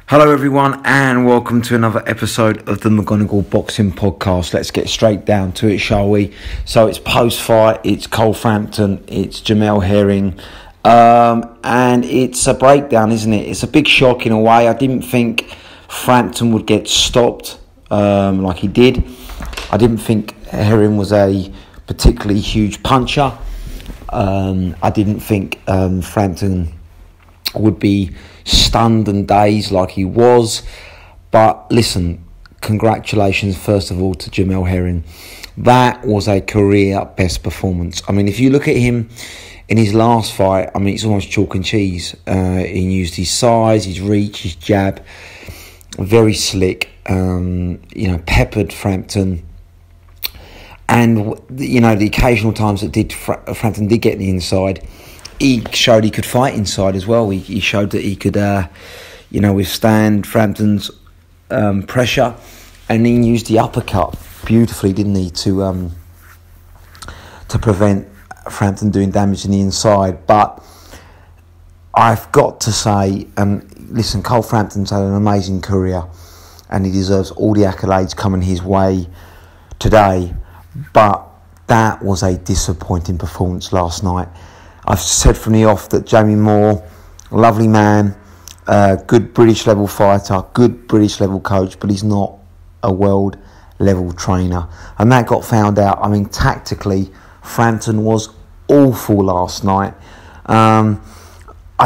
Hello everyone and welcome to another episode of the McGonagall Boxing Podcast. Let's get straight down to it, shall we? So it's post-fight, it's Cole Frampton, it's Jamel Herring, and it's a breakdown, isn't it? It's a big shock in a way. I didn't think Frampton would get stopped like he did. I didn't think Herring was a particularly huge puncher. I didn't think Frampton would be stunned and dazed like he was. But listen, congratulations first of all to Jamel Herring. That was a career best performance. I mean, if you look at him in his last fight, I mean, it's almost chalk and cheese. He used his size, his reach, his jab, very slick, peppered Frampton. And, the occasional times that Frampton did get in the inside, he showed he could fight inside as well. He showed that he could, withstand Frampton's pressure, and he used the uppercut beautifully, didn't he, to prevent Frampton doing damage in the inside. But I've got to say, listen, Cole Frampton's had an amazing career, and he deserves all the accolades coming his way today. But that was a disappointing performance last night. I've said from the off that Jamie Moore, lovely man, good British level fighter, good British level coach, but he's not a world level trainer. And that got found out. I mean, tactically, Frampton was awful last night. I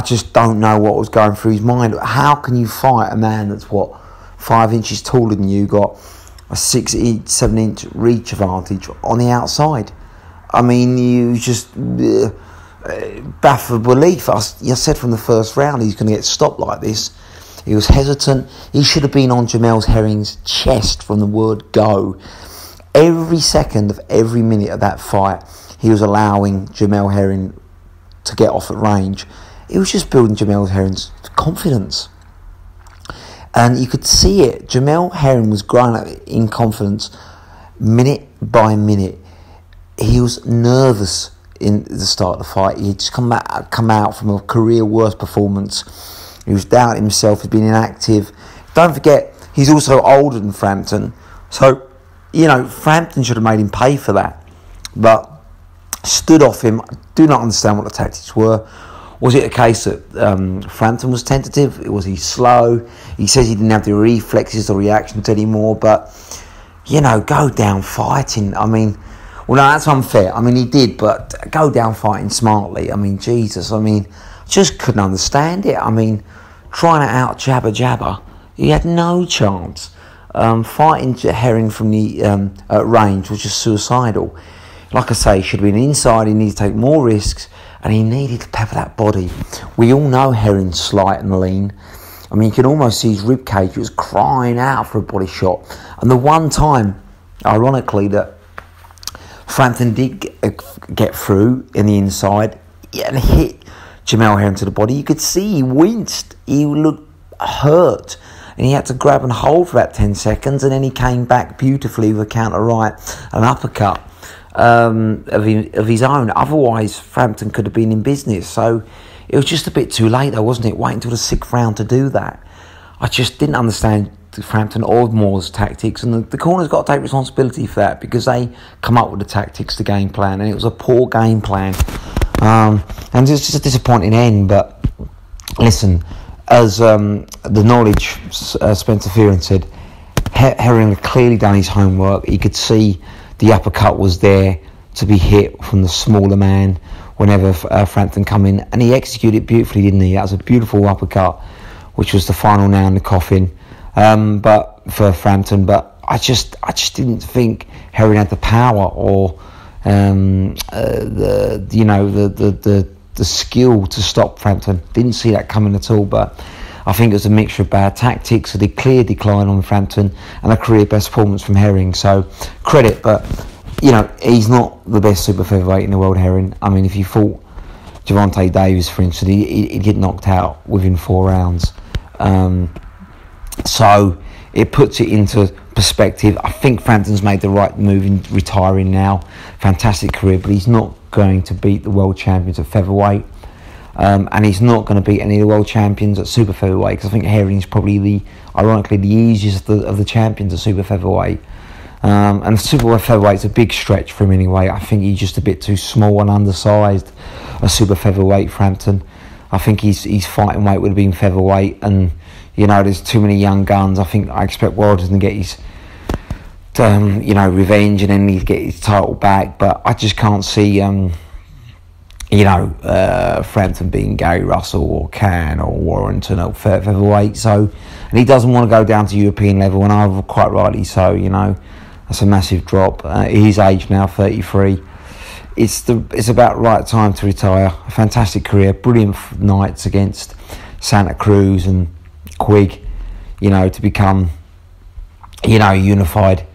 just don't know what was going through his mind. How can you fight a man that's, 5 inches taller than you, got a 7 inch reach advantage on the outside? I mean, you just... baffled belief. I said from the first round he's going to get stopped like this. He was hesitant. He should have been on Jamel Herring's chest from the word go. Every second of every minute of that fight, he was allowing Jamel Herring to get off at range. It was just building Jamel Herring's confidence. And you could see it. Jamel Herring was growing up in confidence minute by minute. He was nervous in the start of the fight. He'd just come out from a career worst performance. He was doubting himself. He'd been inactive. Don't forget, he's also older than Frampton. So, Frampton should have made him pay for that. But stood off him. I do not understand what the tactics were. Was it a case that Frampton was tentative? Was he slow? He says he didn't have the reflexes or reactions anymore. But, go down fighting. I mean... Well, no, that's unfair. I mean, he did, but go down fighting smartly. I mean, Jesus. I mean, just couldn't understand it. I mean, trying to out-jabber, he had no chance. Fighting Herring from the at range was just suicidal. Like I say, he should have been inside. He needed to take more risks, and he needed to pepper that body. We all know Herring's slight and lean. I mean, you can almost see his ribcage. He was crying out for a body shot. And the one time, ironically, that Frampton did get through in the inside and hit Jamel Herring to the body, you could see he winced. He looked hurt. And he had to grab and hold for about 10 seconds. And then he came back beautifully with a counter right, an uppercut of his own. Otherwise, Frampton could have been in business. So it was just a bit too late, though, wasn't it? Waiting until the 6th round to do that. I just didn't understand Frampton or Moore's tactics, and the corner's got to take responsibility for that, because they come up with the tactics, the game plan, and it was a poor game plan, and it's just a disappointing end. But listen, as the knowledge Spencer Fearon said, Herring had clearly done his homework. He could see the uppercut was there to be hit from the smaller man whenever Frampton come in, and he executed it beautifully, didn't he? That was a beautiful uppercut, which was the final nail in the coffin. But for Frampton, but I just didn't think Herring had the power or the skill to stop Frampton. Didn't see that coming at all. But I think it was a mixture of bad tactics, a clear decline on Frampton, and a career best performance from Herring. So credit, but he's not the best super featherweight in the world, Herring. I mean, if you fought Gervonta Davis, for instance, he'd get knocked out within 4 rounds. So it puts it into perspective. I think Frampton's made the right move in retiring now. Fantastic career, but he's not going to beat the world champions at featherweight. And he's not going to beat any of the world champions at super featherweight, because I think Herring's probably ironically the easiest of the champions at super featherweight. And super featherweight's a big stretch for him anyway. I think he's just a bit too small and undersized a super featherweight, Frampton. I think his fighting weight would have been featherweight, and there's too many young guns. I expect Wilder to get his revenge, and then he'd get his title back. But I just can't see Frampton being Gary Russell or Can or Warrington at featherweight. So, and he doesn't want to go down to European level, and I quite rightly so. That's a massive drop. At his age now, 33. It's about right time to retire. A fantastic career, brilliant nights against Santa Cruz and Quigg. To become unified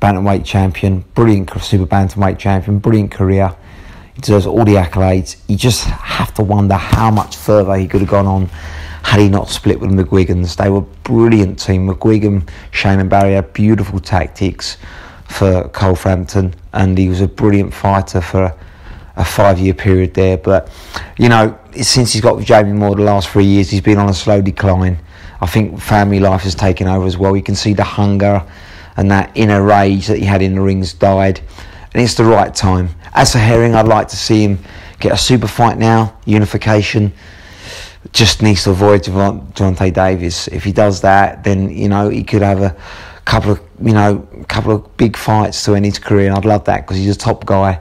bantamweight champion, brilliant super bantamweight champion, brilliant career. He deserves all the accolades. You just have to wonder how much further he could have gone on had he not split with the McGuigans. They were a brilliant team. McGuigan, Shane and Barry had beautiful tactics for Cole Frampton, and he was a brilliant fighter for a 5-year period there. But, since he's got with Jamie Moore the last 3 years, he's been on a slow decline. I think family life has taken over as well. You can see the hunger and that inner rage that he had in the rings died. And it's the right time. As for Herring, I'd like to see him get a super fight now, unification. Just needs to avoid Gervonta Davis. If he does that, then he could have a couple of big fights to end his career, and I'd love that, because he's a top guy,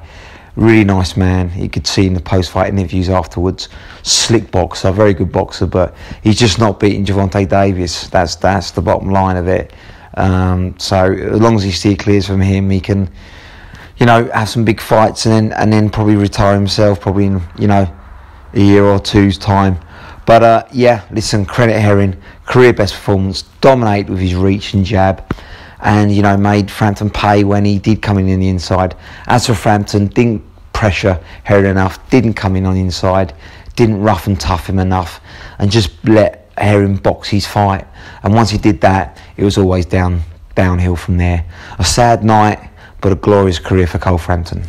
really nice man. You could see in the post-fight interviews afterwards, slick boxer, very good boxer, but he's just not beating Gervonta Davis. That's the bottom line of it. So as long as he steer clears from him, he can have some big fights, and then probably retire himself, probably in a year or two's time. But listen, credit Herring, career best performance, dominate with his reach and jab, and made Frampton pay when he did come in the inside. As for Frampton, didn't pressure Herring enough, didn't come in on the inside, didn't rough and tough him enough, and just let Herring box his fight. And once he did that, it was always downhill from there. A sad night, but a glorious career for Cole Frampton.